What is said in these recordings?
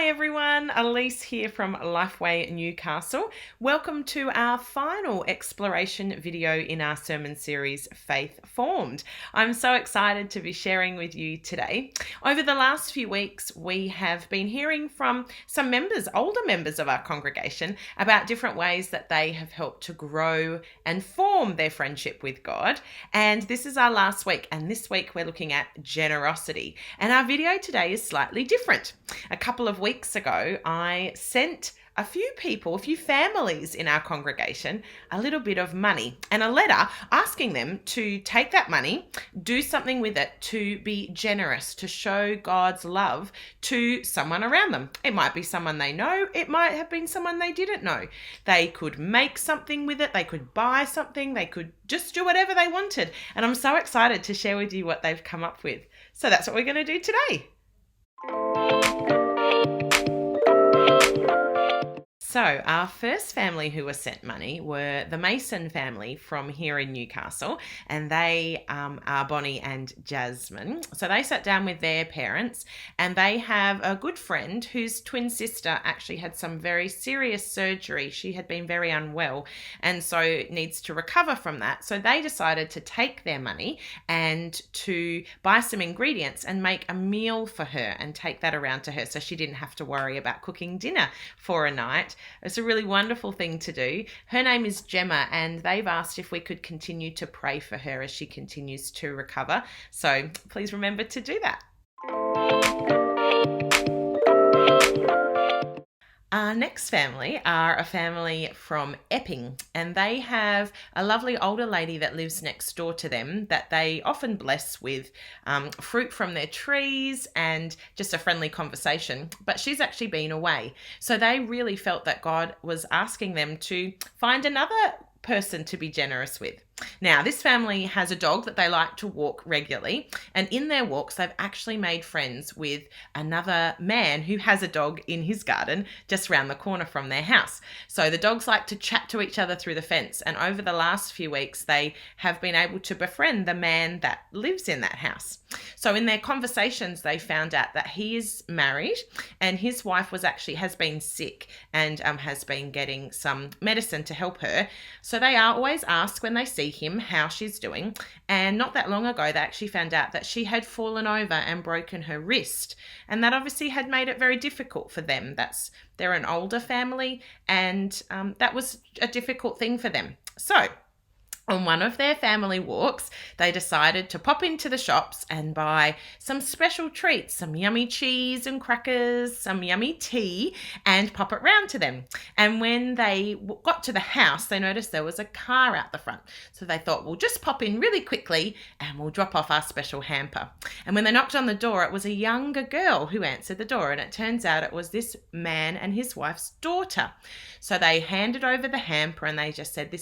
Hi everyone, Elise here from LifeGroup Newcastle. Welcome to our final exploration video in our sermon series, Faith Formed. I'm so excited to be sharing with you today. Over the last few weeks, we have been hearing from some members, older members of our congregation, about different ways that they have helped to grow and form their friendship with God. And this is our last week, and this week we're looking at generosity. And our video today is slightly different. A couple of weeks ago, I sent a few families in our congregation, a little bit of money and a letter asking them to take that money, do something with it, to be generous, to show God's love to someone around them. It might be someone they know. It might have been someone they didn't know. They could make something with it. They could buy something. They could just do whatever they wanted. And I'm so excited to share with you what they've come up with. So that's what we're going to do today. So our first family who were sent money were the Mason family from here in Newcastle, and they are Bonnie and Jasmine. So they sat down with their parents, and they have a good friend whose twin sister actually had some very serious surgery. She had been very unwell and so needs to recover from that. So they decided to take their money and to buy some ingredients and make a meal for her and take that around to her so she didn't have to worry about cooking dinner for a night. It's a really wonderful thing to do. Her name is Gemma, and they've asked if we could continue to pray for her as she continues to recover. So please remember to do that. Our next family are a family from Epping, and they have a lovely older lady that lives next door to them that they often bless with fruit from their trees and just a friendly conversation. But she's actually been away. So they really felt that God was asking them to find another person to be generous with. Now, this family has a dog that they like to walk regularly, and in their walks, they've actually made friends with another man who has a dog in his garden just around the corner from their house. So the dogs like to chat to each other through the fence, and over the last few weeks, they have been able to befriend the man that lives in that house. So in their conversations, they found out that he is married, and his wife has been sick and has been getting some medicine to help her. So they always ask when they see him how she's doing, and not that long ago they actually found out that she had fallen over and broken her wrist, and that obviously had made it very difficult for them. They're an older family, and that was a difficult thing for them. So on one of their family walks, they decided to pop into the shops and buy some special treats, some yummy cheese and crackers, some yummy tea, and pop it round to them. And when they got to the house, they noticed there was a car out the front. So they thought, we'll just pop in really quickly and we'll drop off our special hamper. And when they knocked on the door, it was a younger girl who answered the door. And it turns out it was this man and his wife's daughter. So they handed over the hamper and they just said,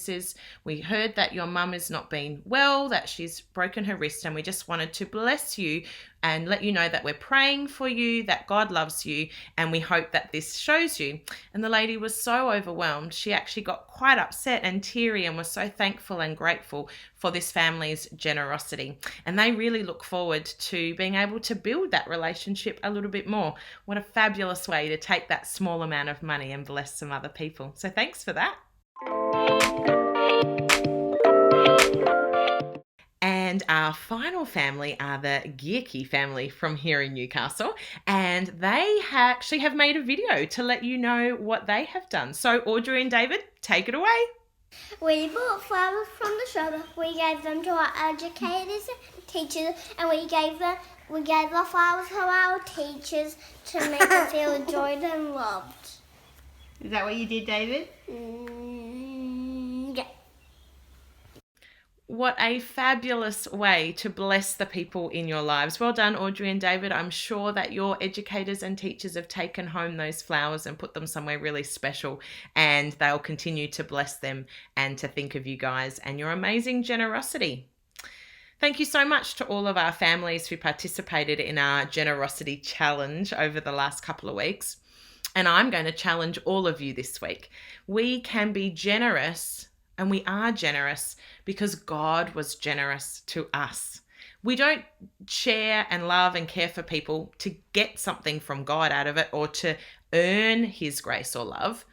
we heard that your mum has not been well, that she's broken her wrist, and we just wanted to bless you and let you know that we're praying for you, that God loves you, and we hope that this shows you. And the lady was so overwhelmed, she actually got quite upset and teary and was so thankful and grateful for this family's generosity. And they really look forward to being able to build that relationship a little bit more. What a fabulous way to take that small amount of money and bless some other people. So thanks for that. And our final family are the Gearkey family from here in Newcastle, and they actually have made a video to let you know what they have done. So Audrey and David, take it away. We bought flowers from the shop. We gave them to our educators and teachers, and we gave the flowers to our teachers to make them feel enjoyed and loved. Is that what you did, David? Yeah. What a fabulous way to bless the people in your lives. Well done, Audrey and David. I'm sure that your educators and teachers have taken home those flowers and put them somewhere really special, and they'll continue to bless them and to think of you guys and your amazing generosity. Thank you so much to all of our families who participated in our generosity challenge over the last couple of weeks. And I'm going to challenge all of you this week. We can be generous, and we are generous because God was generous to us. We don't share and love and care for people to get something from God out of it or to earn his grace or love.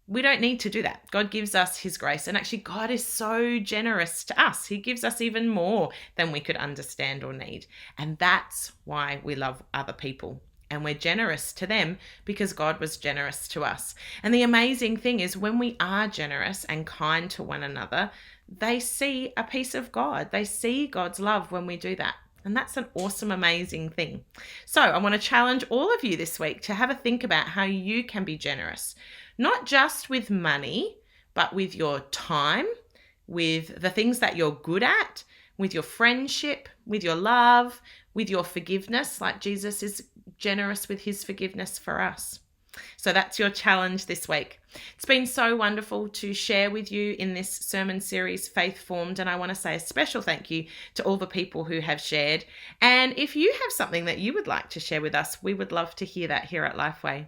We don't need to do that. God gives us his grace. And actually, God is so generous to us. He gives us even more than we could understand or need. And that's why we love other people. And we're generous to them because God was generous to us. And the amazing thing is when we are generous and kind to one another, they see a piece of God. They see God's love when we do that. And that's an awesome, amazing thing. So I want to challenge all of you this week to have a think about how you can be generous. Not just with money, but with your time, with the things that you're good at, with your friendship, with your love, with your forgiveness, like Jesus is generous with his forgiveness for us. So that's your challenge this week. It's been so wonderful to share with you in this sermon series, Faith Formed, and I want to say a special thank you to all the people who have shared. And if you have something that you would like to share with us, we would love to hear that here at LifeWay.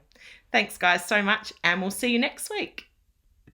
Thanks, guys, so much, and we'll see you next week.